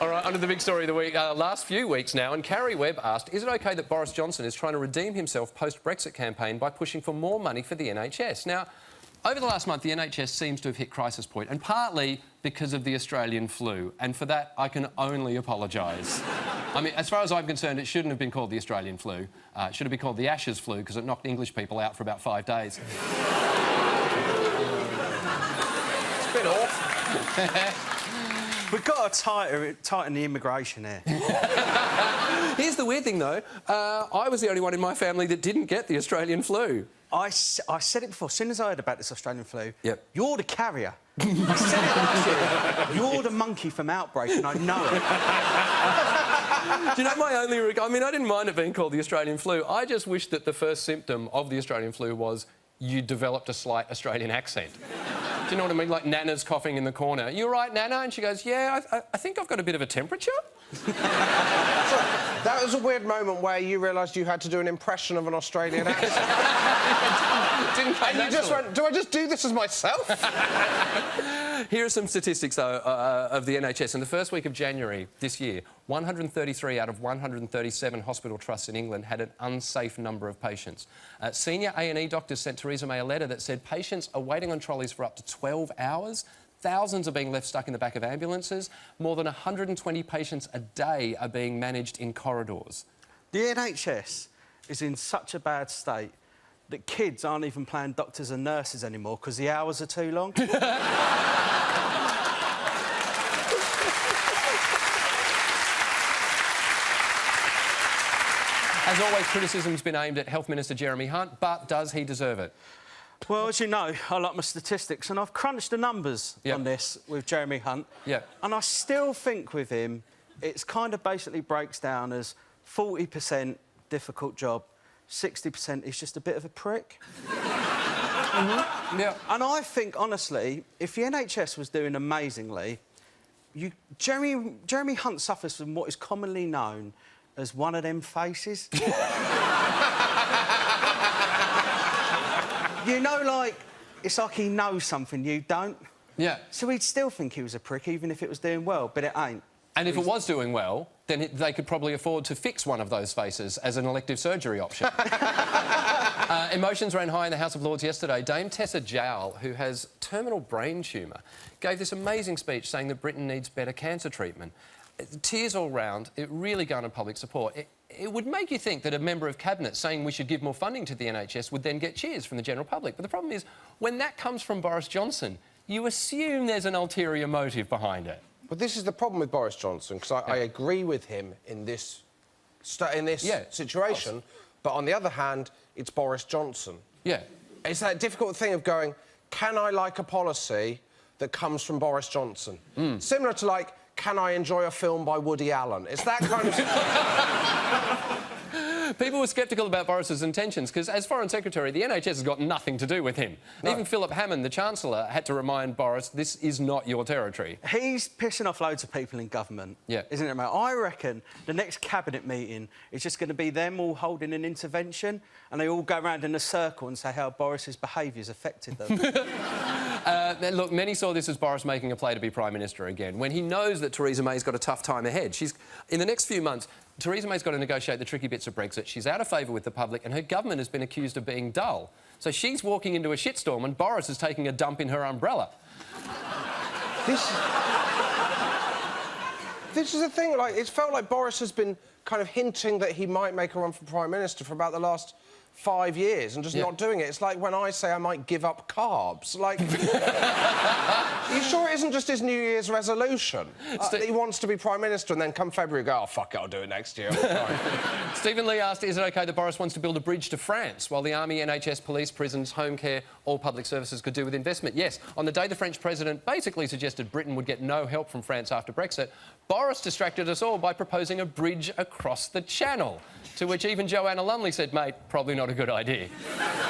All right, on to the big story of the week. Last few weeks now, and Carrie Webb asked, is it OK that Boris Johnson is trying to redeem himself post-Brexit campaign by pushing for more money for the NHS? Now, over the last month, the NHS seems to have hit crisis point, and partly because of the Australian flu, and for that, I can only apologise. I mean, as far as I'm concerned, it shouldn't have been called the Australian flu. It should have been called the Ashes flu, because it knocked English people out for about 5 days. It's a bit awful. We've got to tighten the immigration here. Here's the weird thing, though. I was the only one in my family that didn't get the Australian flu. I said it before, as soon as I heard about this Australian flu, Yep. You're the carrier. I said it last year. You're the monkey from Outbreak, and I know it. Do you know my only regret? I mean, I didn't mind it being called the Australian flu. I just wished that the first symptom of the Australian flu was you developed a slight Australian accent. Do you know what I mean? Like Nana's coughing in the corner. You all right, Nana? And she goes, yeah, I think I've got a bit of a temperature. So, that was a weird moment where you realised you had to do an impression of an Australian accent. Didn't come And you just went, do I just do this as myself? Here are some statistics, though, of the NHS. In the first week of January this year, 133 out of 137 hospital trusts in England had an unsafe number of patients. Senior A&E doctors sent Theresa May a letter that said patients are waiting on trolleys for up to 12 hours. Thousands are being left stuck in the back of ambulances. More than 120 patients a day are being managed in corridors. The NHS is in such a bad state that kids aren't even playing doctors and nurses anymore because the hours are too long. As always, criticism's been aimed at Health Minister Jeremy Hunt, but does he deserve it? Well, as you know, I like my statistics, and I've crunched the numbers on this with Jeremy Hunt. And I still think with him, it's kind of basically breaks down as 40% difficult job, 60% is just a bit of a prick. And I think, honestly, if the NHS was doing amazingly, Jeremy Hunt suffers from what is commonly known as one of them faces. You know, like, it's like he knows something you don't. Yeah. So he'd still think he was a prick, even if it was doing well, but it ain't. And if it was doing well, then they could probably afford to fix one of those faces as an elective surgery option. Emotions ran high in the House of Lords yesterday. Dame Tessa Jowell, who has terminal brain tumour, gave this amazing speech saying that Britain needs better cancer treatment. Tears all round. It really garnered public support. It would make you think that a member of Cabinet saying we should give more funding to the NHS would then get cheers from the general public. But the problem is, when that comes from Boris Johnson, you assume there's an ulterior motive behind it. But this is the problem with Boris Johnson, because I agree with him in this situation, but on the other hand, it's Boris Johnson. Yeah. It's that difficult thing of going, can I like a policy that comes from Boris Johnson? Similar to, like, can I enjoy a film by Woody Allen? It's that kind of... People were sceptical about Boris's intentions because, as Foreign Secretary, the NHS has got nothing to do with him. No. Even Philip Hammond, the Chancellor, had to remind Boris, this is not your territory. He's pissing off loads of people in government, isn't it, mate? I reckon the next Cabinet meeting is just going to be them all holding an intervention and they all go around in a circle and say how Boris's behaviour's affected them. Look, many saw this as Boris making a play to be Prime Minister again, when he knows that Theresa May's got a tough time ahead. In the next few months, Theresa May's got to negotiate the tricky bits of Brexit. She's out of favour with the public and her government has been accused of being dull. So she's walking into a shitstorm and Boris is taking a dump in her umbrella. This is the thing, like, it's felt like Boris has been kind of hinting that he might make a run for Prime Minister for about the last 5 years and just not doing it. It's like when I say I might give up carbs. Like, are you sure it isn't just his New Year's resolution? That he wants to be Prime Minister and then come February go, oh, fuck it, I'll do it next year. Stephen Lee asked, is it OK that Boris wants to build a bridge to France while the army, NHS, police, prisons, home care, all public services could do with investment? Yes. On the day the French president basically suggested Britain would get no help from France after Brexit, Boris distracted us all by proposing a bridge across the Channel, to which even Joanna Lumley said, mate, probably not a good idea.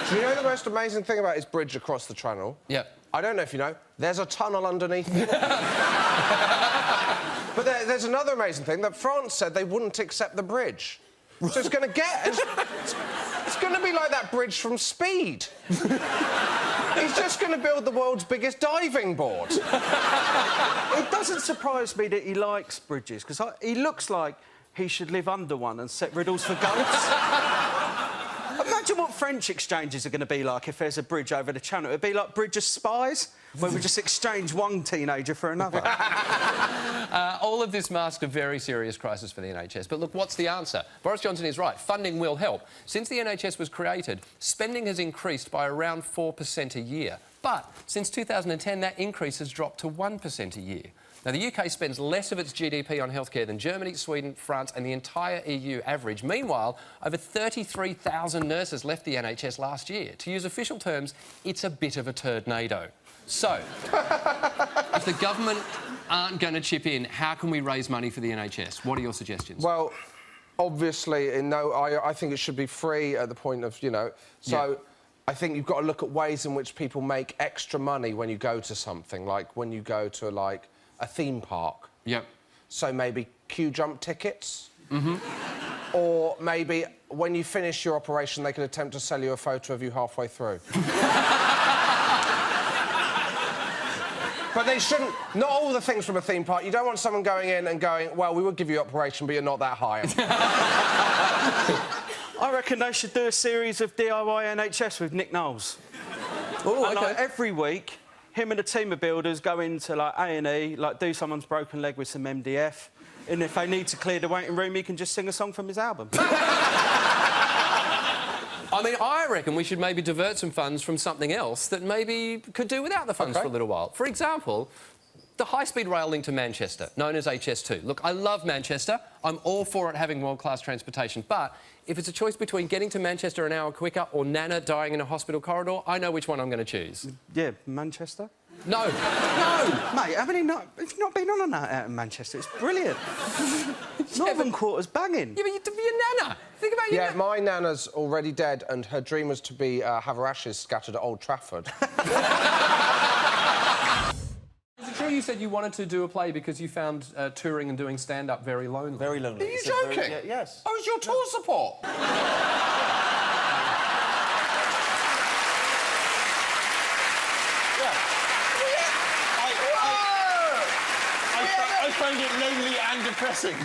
Do you know the most amazing thing about his bridge across the Channel? Yeah. I don't know if you know, there's a tunnel underneath it. But there's another amazing thing, that France said they wouldn't accept the bridge. So it's going to get... It's going to be like that bridge from Speed. He's just going to build the world's biggest diving board. It doesn't surprise me that he likes bridges, because he looks like he should live under one and set riddles for goats. Imagine what French exchanges are going to be like if there's a bridge over the channel. It'd be like Bridge of Spies, where we just exchange one teenager for another. All of this masks a very serious crisis for the NHS. But look, what's the answer? Boris Johnson is right. Funding will help. Since the NHS was created, spending has increased by around 4% a year. But since 2010, that increase has dropped to 1% a year. Now, the UK spends less of its GDP on healthcare than Germany, Sweden, France and the entire EU average. Meanwhile, over 33,000 nurses left the NHS last year. To use official terms, it's a bit of a turdnado. So, if the government aren't going to chip in, how can we raise money for the NHS? What are your suggestions? Well, obviously, I think it should be free at the point of, you know... So, yeah. I think you've got to look at ways in which people make extra money when you go to something, like when you go to, like, a theme park. Yep. So maybe queue jump tickets. Mm-hmm. Or maybe when you finish your operation, they can attempt to sell you a photo of you halfway through. But they shouldn't... Not all the things from a theme park. You don't want someone going in and going, well, we would give you an operation, but you're not that high. I reckon they should do a series of DIY NHS with Nick Knowles. Oh, and, OK. like, every week, him and a team of builders go into, like, A&E, like, do someone's broken leg with some MDF, and if they need to clear the waiting room, he can just sing a song from his album. I mean, I reckon we should maybe divert some funds from something else that maybe could do without the funds for a little while. For example, the high-speed rail link to Manchester, known as HS2. Look, I love Manchester. I'm all for it having world-class transportation, but if it's a choice between getting to Manchester an hour quicker or Nana dying in a hospital corridor, I know which one I'm going to choose. Yeah, Manchester? No. No! Mate, have you not been on a night out in Manchester? It's brilliant. Northern Quarter's banging. Yeah, but your Nana. Think about your Yeah, my Nana's already dead and her dream was to be have her ashes scattered at Old Trafford. Is it true you said you wanted to do a play because you found touring and doing stand-up very lonely? Very lonely. Are you joking? Yes. Oh, it's your tour support? I found it lonely and depressing.